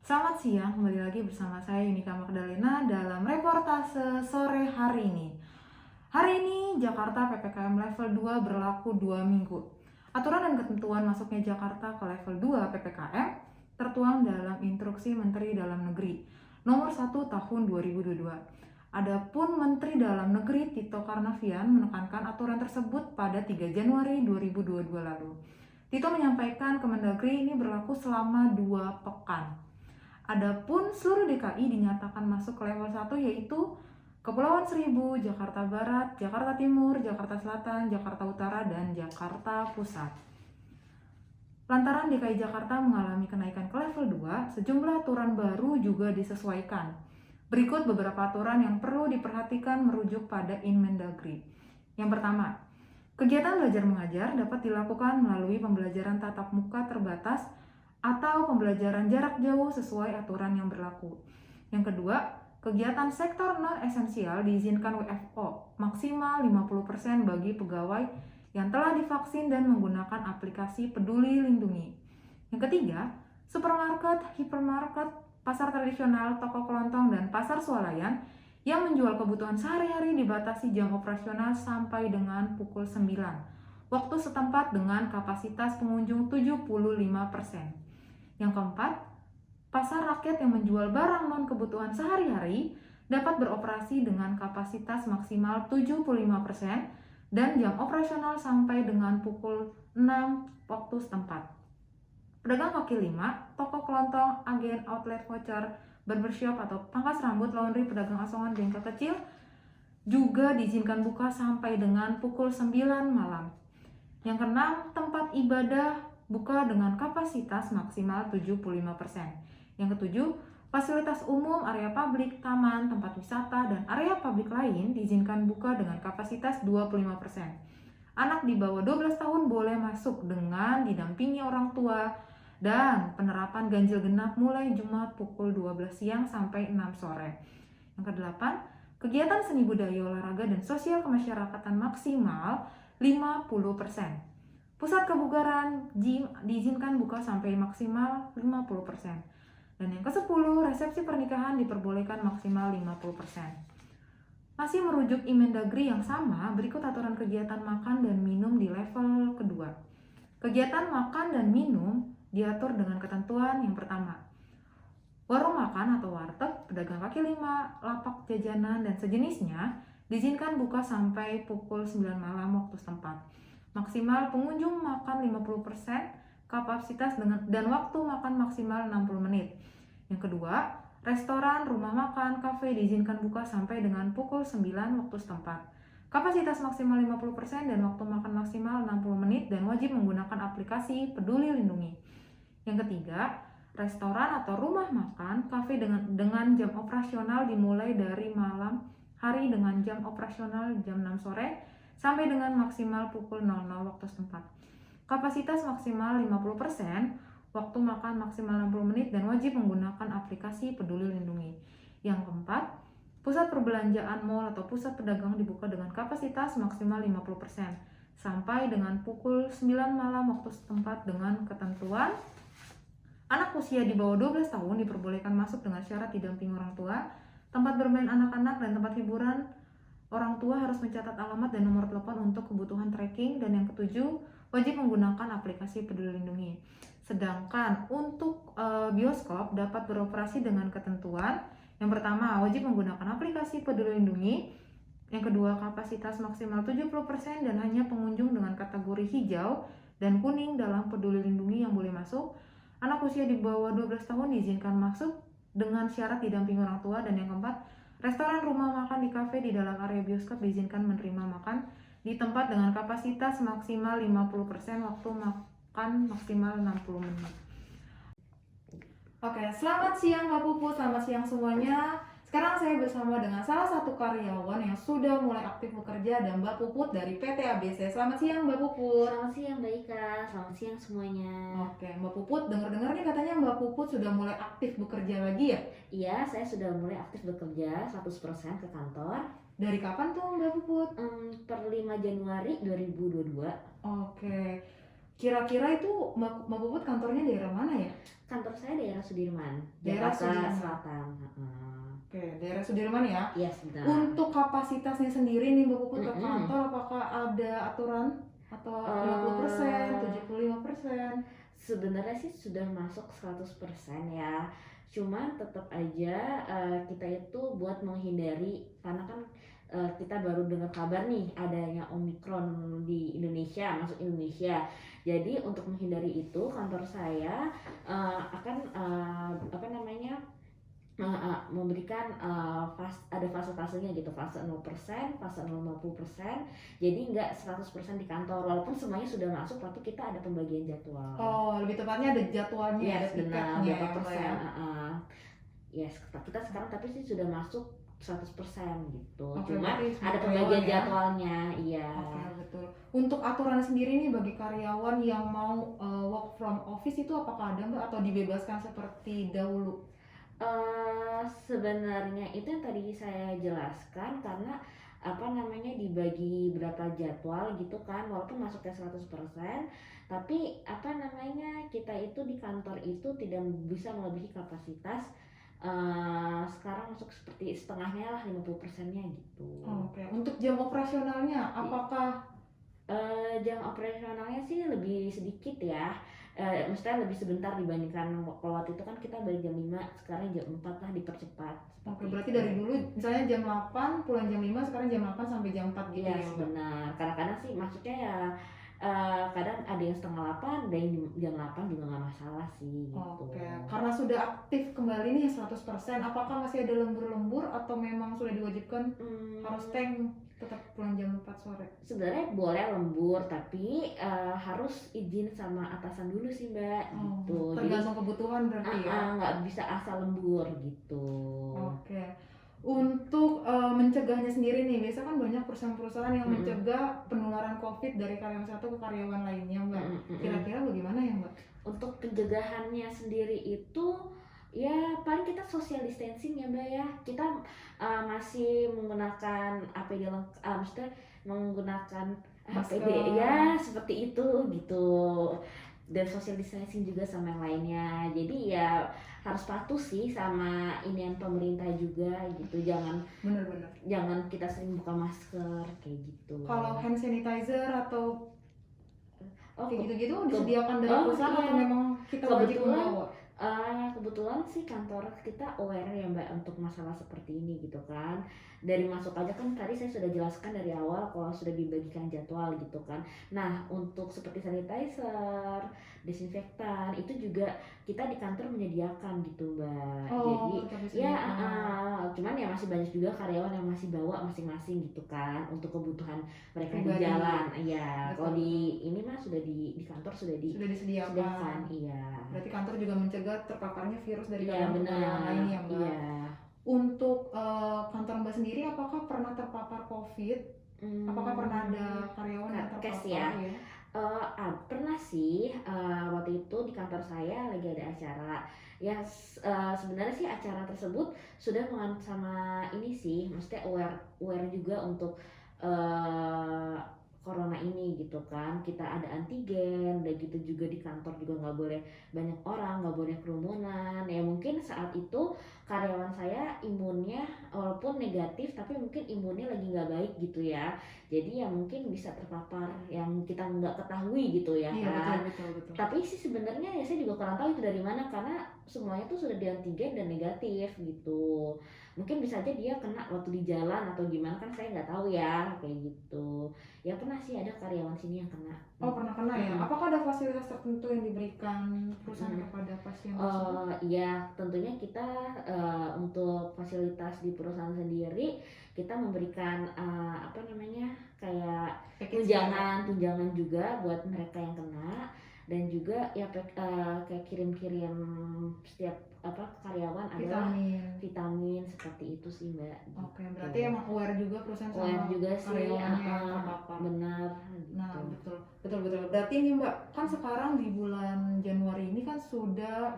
Selamat siang, kembali lagi bersama saya Yunika Magdalena dalam reportase sore hari ini. Hari ini Jakarta PPKM level 2 berlaku 2 minggu. Aturan dan ketentuan masuknya Jakarta ke level 2 PPKM tertuang dalam Instruksi Menteri Dalam Negeri Nomor 1 Tahun 2022. Adapun Menteri Dalam Negeri Tito Karnavian menekankan aturan tersebut pada 3 Januari 2022 lalu. Tito menyampaikan Kemendagri ini berlaku selama 2 pekan. Adapun seluruh DKI dinyatakan masuk ke level 1 yaitu Kepulauan Seribu, Jakarta Barat, Jakarta Timur, Jakarta Selatan, Jakarta Utara, dan Jakarta Pusat. Lantaran DKI Jakarta mengalami kenaikan ke level 2, sejumlah aturan baru juga disesuaikan. Berikut beberapa aturan yang perlu diperhatikan merujuk pada Inmendagri. Yang pertama, kegiatan belajar mengajar dapat dilakukan melalui pembelajaran tatap muka terbatas atau pembelajaran jarak jauh sesuai aturan yang berlaku. Yang kedua, kegiatan sektor non-esensial diizinkan WFO maksimal 50% bagi pegawai yang telah divaksin dan menggunakan aplikasi Peduli Lindungi. Yang ketiga, supermarket, hipermarket, pasar tradisional, toko kelontong, dan pasar swalayan yang menjual kebutuhan sehari-hari dibatasi jam operasional sampai dengan pukul 9. Waktu setempat dengan kapasitas pengunjung 75%. Yang keempat, pasar rakyat yang menjual barang non-kebutuhan sehari-hari dapat beroperasi dengan kapasitas maksimal 75% dan jam operasional sampai dengan pukul 6 waktu setempat. Pedagang kaki lima, toko kelontong, agen, outlet voucher, barbershop atau pangkas rambut, laundry, pedagang asongan, bengkel kecil juga diizinkan buka sampai dengan pukul 9 malam. Yang keenam, tempat ibadah buka dengan kapasitas maksimal 75%. Yang ketujuh, fasilitas umum, area publik, taman, tempat wisata, dan area publik lain diizinkan buka dengan kapasitas 25%. Anak di bawah 12 tahun boleh masuk dengan didampingi orang tua, dan penerapan ganjil genap mulai Jumat pukul 12 siang sampai 6 sore. Yang kedelapan, kegiatan seni budaya, olahraga, dan sosial kemasyarakatan maksimal 50%. Pusat kebugaran, gym diizinkan buka sampai maksimal 50%. Dan yang ke-10, resepsi pernikahan diperbolehkan maksimal 50%. Masih merujuk Inmendagri yang sama, berikut aturan kegiatan makan dan minum di level kedua. Kegiatan makan dan minum diatur dengan ketentuan yang pertama. Warung makan atau warteg, pedagang kaki lima, lapak jajanan, dan sejenisnya diizinkan buka sampai pukul 9 malam waktu setempat. Maksimal pengunjung makan 50% kapasitas dan waktu makan maksimal 60 menit. Yang kedua, restoran, rumah makan, kafe diizinkan buka sampai dengan pukul 9 waktu setempat. Kapasitas maksimal 50% dan waktu makan maksimal 60 menit dan wajib menggunakan aplikasi Peduli Lindungi. Yang ketiga, restoran atau rumah makan, kafe dengan jam operasional dimulai dari malam hari dengan jam operasional jam 6 sore sampai dengan maksimal pukul 00 waktu setempat. Kapasitas maksimal 50%, waktu makan maksimal 60 menit dan wajib menggunakan aplikasi Peduli Lindungi. Yang keempat, pusat perbelanjaan mal atau pusat pedagang dibuka dengan kapasitas maksimal 50% sampai dengan pukul 9 malam waktu setempat dengan ketentuan anak usia di bawah 12 tahun diperbolehkan masuk dengan syarat didampingi orang tua. Tempat bermain anak-anak dan tempat hiburan orang tua harus mencatat alamat dan nomor telepon untuk kebutuhan tracking. Dan yang ketujuh, wajib menggunakan aplikasi Peduli Lindungi. Sedangkan untuk bioskop dapat beroperasi dengan ketentuan. Yang pertama, wajib menggunakan aplikasi Peduli Lindungi. Yang kedua, kapasitas maksimal 70% dan hanya pengunjung dengan kategori hijau dan kuning dalam Peduli Lindungi yang boleh masuk. Anak usia di bawah 12 tahun diizinkan masuk dengan syarat didampingi orang tua. Dan yang keempat, restoran, rumah makan, di kafe, di dalam area bioskop diizinkan menerima makan di tempat dengan kapasitas maksimal 50%, waktu makan maksimal 60 menit. Oke, selamat siang Mbak Puput, selamat siang semuanya. Sekarang saya bersama dengan salah satu karyawan yang sudah mulai aktif bekerja, dan Mbak Puput dari PT ABC. Selamat siang Mbak Puput. Selamat siang Mbak Ika, selamat siang semuanya. Oke, Mbak Puput, dengar-dengar nih katanya Mbak Puput sudah mulai aktif bekerja lagi ya? Iya, saya sudah mulai aktif bekerja 100% ke kantor. Dari kapan tuh Mbak Puput? Per 5 Januari 2022. Oke, Kira-kira itu Mbak Puput kantornya daerah mana ya? Kantor saya daerah Sudirman, Daerah Jakarta Sudirman. Selatan. Oke, daerah Sudirman ya. Iya, sebentar. Untuk kapasitasnya sendiri nih Mbak Puput ke Mm-mm. kantor, apakah ada aturan atau 50%, 75%? Sebenarnya sih sudah masuk 100% ya. Cuman tetap aja kita itu buat menghindari, karena kan kita baru dengar kabar nih adanya Omikron di Indonesia, masuk Indonesia. Jadi untuk menghindari itu kantor saya akan apa namanya memberikan ada fase-fasenya gitu, fase 0%, fase 0,50%. Jadi nggak 100% di kantor, walaupun semuanya sudah masuk tapi kita ada pembagian jadwal. Oh, lebih tepatnya ada jadwalnya, Yes, ada benar, tiketnya berapa ya, Mbak persen. ya. Yes, kita sekarang tapi sih sudah masuk 100% gitu. Oke, Cuma berarti semua ada karyawan pembagian ya. jadwalnya, iya. Oke, betul. Untuk aturan sendiri nih bagi karyawan yang mau work from office itu apakah ada Mbak atau dibebaskan seperti dahulu? Sebenarnya itu yang tadi saya jelaskan, karena apa namanya dibagi berapa jadwal gitu kan, walaupun masuknya 100%, tapi apa namanya kita itu di kantor itu tidak bisa melebihi kapasitas. Sekarang masuk seperti setengahnya lah, 50%-nya gitu. Oke, untuk jam operasionalnya apakah Jam operasionalnya sih lebih sedikit ya. Maksudnya lebih sebentar dibandingkan kalau waktu itu kan kita balik jam 5, sekarang jam 4 lah, dipercepat. Oke, berarti dari dulu misalnya jam 8 pulang jam 5, sekarang jam 8 sampai jam 4 gitu Iya, ya Mbak? benar. Kadang-kadang sih maksudnya ya kadang ada yang setengah 8, ada yang jam 8 juga nggak masalah sih gitu. Oke, karena sudah aktif kembali nih 100%, apakah masih ada lembur-lembur atau memang sudah diwajibkan harus tetap pulang jam 4 sore? Sebenarnya boleh lembur, tapi harus izin sama atasan dulu sih Mbak, gitu. Tergantung kebutuhan berarti ya? Nggak bisa asal lembur gitu. Oke. Untuk mencegahnya sendiri nih, biasa kan banyak perusahaan-perusahaan yang mencegah penularan COVID dari karyawan satu ke karyawan lainnya, Mbak. Kira-kira bagaimana ya, Mbak? Untuk pencegahannya sendiri itu ya paling kita social distancing ya Mbak ya. Kita masih menggunakan APD maksudnya menggunakan APD ya seperti itu gitu. Dan social distancing juga sama yang lainnya. Jadi ya harus patuh sih sama inian pemerintah juga gitu. Bener-bener. Jangan kita sering buka masker kayak gitu. Kalau hand sanitizer atau kayak gitu-gitu disediakan dari perusahaan atau memang kita wajib membawa? Kebetulan sih kantor kita aware ya Mbak untuk masalah seperti ini gitu kan. Dari masuk aja kan tadi saya sudah jelaskan dari awal kalau sudah dibagikan jadwal gitu kan. Nah untuk seperti sanitizer, desinfektan itu juga kita di kantor menyediakan gitu Mbak. Jadi ya cuman ya masih banyak juga karyawan yang masih bawa masing-masing gitu kan untuk kebutuhan mereka di jalan. Iya, kalau di ini mah sudah di kantor sudah disediakan. Iya. Berarti kantor juga mencegah terpaparnya virus dari karyawan lain ya Mbak. Iya. Untuk kantor Mbak sendiri apakah pernah terpapar COVID? Apakah pernah ada karyawan yang terpapar ya? Pernah sih, waktu itu di kantor saya lagi ada acara. Ya sebenarnya sih acara tersebut sudah sama ini sih, maksudnya aware juga untuk corona ini gitu kan. Kita ada antigen, dan gitu juga di kantor juga nggak boleh banyak orang, nggak boleh kerumunan. Ya mungkin saat itu karyawan saya imunnya walaupun negatif tapi mungkin imunnya lagi nggak baik gitu ya. Jadi ya mungkin bisa terpapar yang kita nggak ketahui gitu ya kan. Betul. Tapi sih sebenarnya ya saya juga kurang tahu itu dari mana, karena semuanya tuh sudah di antigen dan negatif gitu. Mungkin bisa aja dia kena waktu di jalan atau gimana, kan saya nggak tahu ya kayak gitu. Ya pernah sih ada karyawan sini yang kena. Pernah kena ya? Apakah ada fasilitas tertentu yang diberikan perusahaan kepada pasien tersebut? Iya, tentunya kita untuk fasilitas di perusahaan sendiri kita memberikan apa namanya kayak tunjangan juga buat mereka yang kena, dan juga ya kayak kirim-kirim setiap karyawan adalah vitamin seperti itu sih Mbak. Oke, berarti emang aware juga perusahaan sama juga sih, benar. Nah betul. Berarti nih Mbak, kan sekarang di bulan Januari ini kan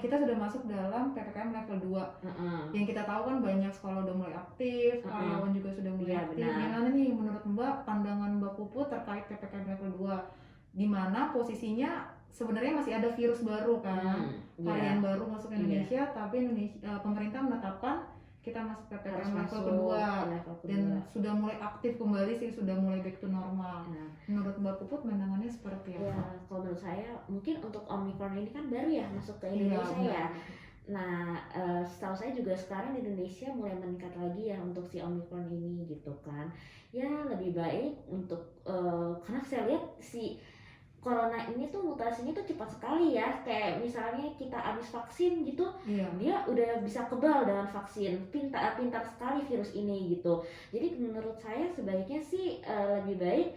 kita sudah masuk dalam PPKM level 2. Yang kita tahu kan banyak sekolah udah mulai aktif, karyawan juga sudah mulai aktif. Gimana nih menurut Mbak pandangan Mbak Puput terkait PPKM level 2? di mana posisinya sebenarnya masih ada virus baru kan, Iya, varian baru masuk ke Iya. Indonesia, tapi pemerintah menetapkan kita masuk harus PPKM level masuk kedua ke level dan kedua. sudah mulai aktif kembali sih, sudah mulai back to normal. Nah, Menurut Mbak Puput pandangannya seperti ya apa? kalau menurut saya mungkin untuk Omicron ini kan baru ya masuk ke Iya, Indonesia ya. benar. Nah, setahu saya juga sekarang di Indonesia mulai meningkat lagi ya untuk si Omicron ini gitu kan. Ya lebih baik untuk karena saya lihat si corona ini tuh mutasinya tuh cepat sekali ya. Kayak misalnya kita habis vaksin gitu, Iya. dia udah bisa kebal dengan vaksin. Pintar sekali virus ini gitu. Jadi menurut saya sebaiknya sih lebih baik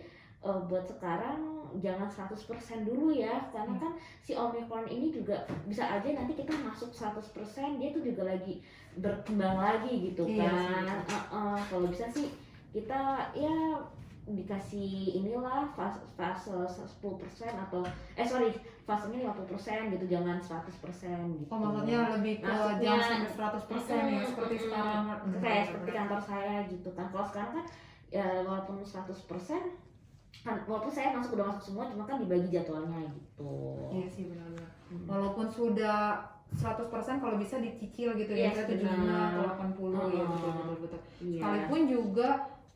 buat sekarang jangan 100% dulu ya, karena kan si Omicron ini juga bisa aja nanti kita masuk 100%, dia tuh juga lagi berkembang lagi gitu Iya sih, kan. betul. Kalau bisa sih kita ya dikasih inilah fase 10% atau fasenya 50% gitu, jangan 100% gitu. Oh, maksudnya lebih ke Maksudnya, jangan sampai 100% ya, seperti sekarang. kayak seperti kantor saya gitu kan. Kalau sekarang kan ya walaupun 100% kan, walaupun saya udah masuk semua, cuma kan dibagi jadwalnya gitu. Iya sih, benar-benar. Walaupun sudah 100% kalau bisa dicicil gitu ya, Yes, 75 benar. atau 80 ya, betul. Iya. Sekalipun juga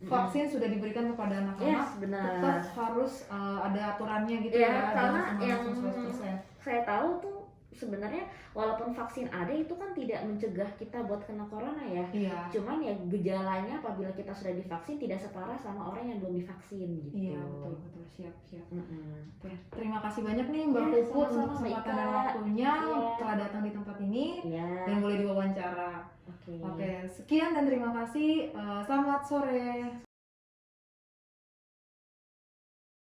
vaksin sudah diberikan kepada anak-anak, Yes, benar. tetap harus ada aturannya gitu Ya, ya, karena jangan cuma yang langsung 100%. saya tahu tuh sebenarnya walaupun vaksin ada itu kan tidak mencegah kita buat kena corona ya. Iya. Cuman ya gejalanya apabila kita sudah divaksin tidak separah sama orang yang belum divaksin gitu. Iya, betul. Siap. Mm-mm. Oke, terima kasih banyak nih Mbak Ya, Puput sama-sama, untuk kesempatan Mbak dan Ika. waktunya Iya. telah datang di tempat ini Iya. dan boleh diwawancara. Oke. Oke, sekian dan terima kasih. Selamat sore.